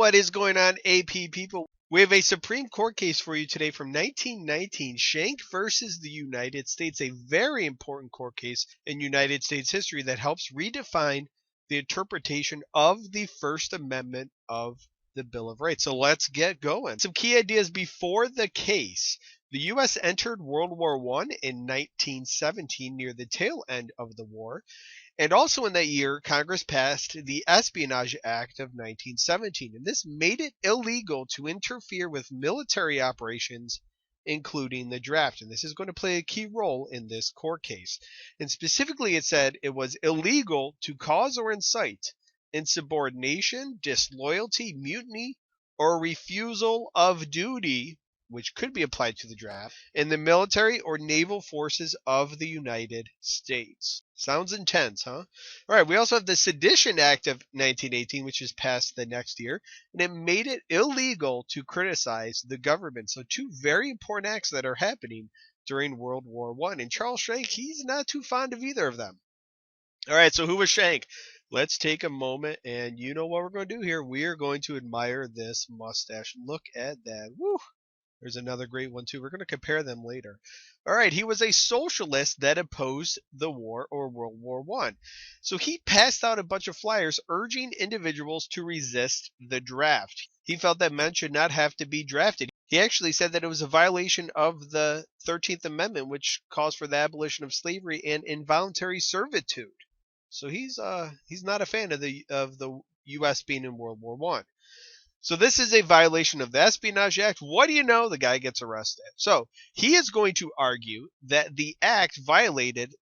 What is going on, AP people? We have a Supreme Court case for you today from 1919, Schenck versus the United States, a very important court case in United States history that helps redefine the interpretation of the First Amendment of the Bill of Rights. So let's get going. Some key ideas before the case. The U.S. entered World War I in 1917 near the tail end of the war. And also in that year, Congress passed the Espionage Act of 1917, and this made it illegal to interfere with military operations, including the draft. And this is going to play a key role in this court case. And specifically, it said it was illegal to cause or incite insubordination, disloyalty, mutiny, or refusal of duty, which could be applied to the draft, in the military or naval forces of the United States. Sounds intense, huh? All right, we also have the Sedition Act of 1918, which is passed the next year, and it made it illegal to criticize the government. So two very important acts that are happening during World War I. And Charles Schenck, he's not too fond of either of them. All right, so who was Schenck? Let's take a moment, and you know what we're going to do here. We are going to admire this mustache. Look at that. Woo! There's another great one, too. We're going to compare them later. All right, he was a socialist that opposed the war or World War I. So he passed out a bunch of flyers urging individuals to resist the draft. He felt that men should not have to be drafted. He actually said that it was a violation of the 13th Amendment, which calls for the abolition of slavery and involuntary servitude. So he's not a fan of the U.S. being in World War I. So this is a violation of the Espionage Act. What do you know? The guy gets arrested. So he is going to argue that the act violated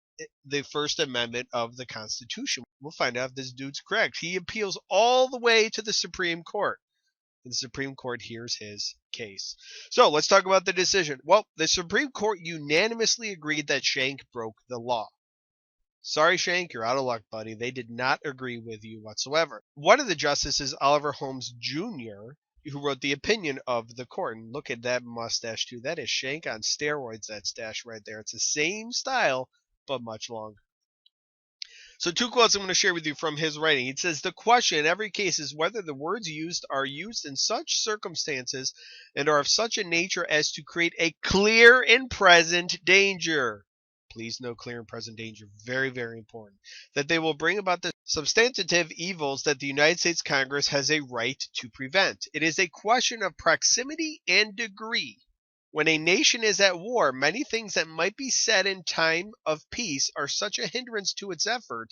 the First Amendment of the Constitution. We'll find out if this dude's correct. He appeals all the way to the Supreme Court. And the Supreme Court hears his case. So let's talk about the decision. Well, the Supreme Court unanimously agreed that Schenck broke the law. Sorry, Schenck, you're out of luck, buddy. They did not agree with you whatsoever. One of the justices, Wendell Holmes Jr., who wrote the opinion of the court. And look at that mustache, too. That is Schenck on steroids, that stash right there. It's the same style, but much longer. So two quotes I'm going to share with you from his writing. It says, the question in every case is whether the words used are used in such circumstances and are of such a nature as to create a clear and present danger. Please note clear and present danger. Very, very important. That they will bring about the substantive evils that the United States Congress has a right to prevent. It is a question of proximity and degree. When a nation is at war, many things that might be said in time of peace are such a hindrance to its effort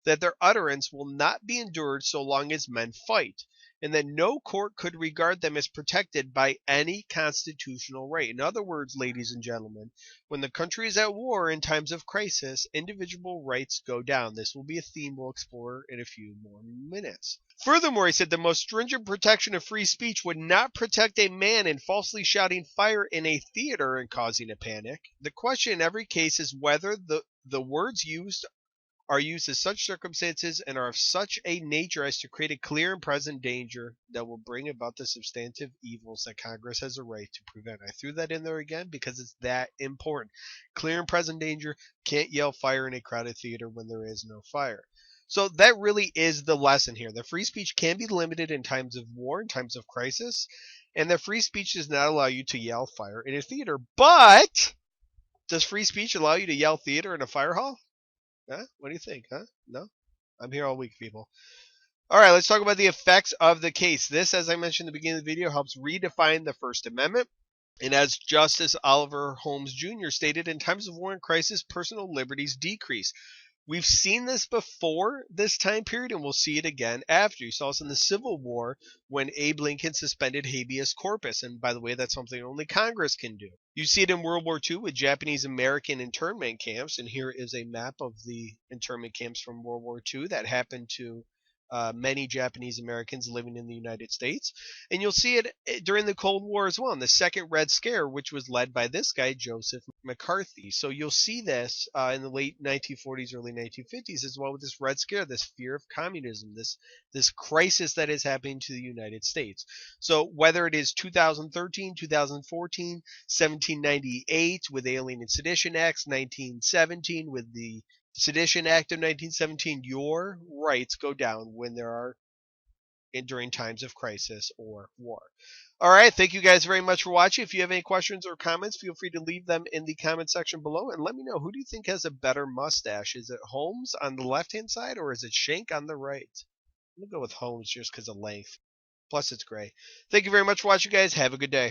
that their utterance will not be endured so long as men fight, and that no court could regard them as protected by any constitutional right. In other words, ladies and gentlemen, when the country is at war in times of crisis, individual rights go down. This will be a theme we'll explore in a few more minutes. Furthermore, he said the most stringent protection of free speech would not protect a man in falsely shouting fire in a theater and causing a panic. The question in every case is whether the words used are used in such circumstances and are of such a nature as to create a clear and present danger that will bring about the substantive evils that Congress has a right to prevent. I threw that in there again because it's that important. Clear and present danger. Can't yell fire in a crowded theater when there is no fire. So that really is the lesson here. The free speech can be limited in times of war, in times of crisis, and the free speech does not allow you to yell fire in a theater. But does free speech allow you to yell theater in a fire hall? Huh? What do you think? Huh? No? I'm here all week, people. All right, let's talk about the effects of the case. This, as I mentioned at the beginning of the video, helps redefine the First Amendment. And as Justice Wendell Holmes Jr. stated, in times of war and crisis, personal liberties decrease. We've seen this before this time period, and we'll see it again after. You saw this in the Civil War when Abe Lincoln suspended habeas corpus. And by the way, that's something only Congress can do. You see it in World War II with Japanese-American internment camps. And here is a map of the internment camps from World War II that happened to many Japanese Americans living in the United States. And you'll see it during the Cold War as well, in the Second Red Scare, which was led by this guy, Joseph McCarthy. So you'll see this in the late 1940s, early 1950s as well with this Red Scare, this fear of communism, this crisis that is happening to the United States. So whether it is 2013, 2014, 1798 with Alien and Sedition Acts, 1917 with the Sedition Act of 1917, your rights go down when there are during times of crisis or war. All right, thank you guys very much for watching. If you have any questions or comments, feel free to leave them in the comment section below, and let me know, who do you think has a better mustache? Is it Holmes on the left-hand side, or is it Schenck on the right? I'm going to go with Holmes just because of length. Plus, it's gray. Thank you very much for watching, guys. Have a good day.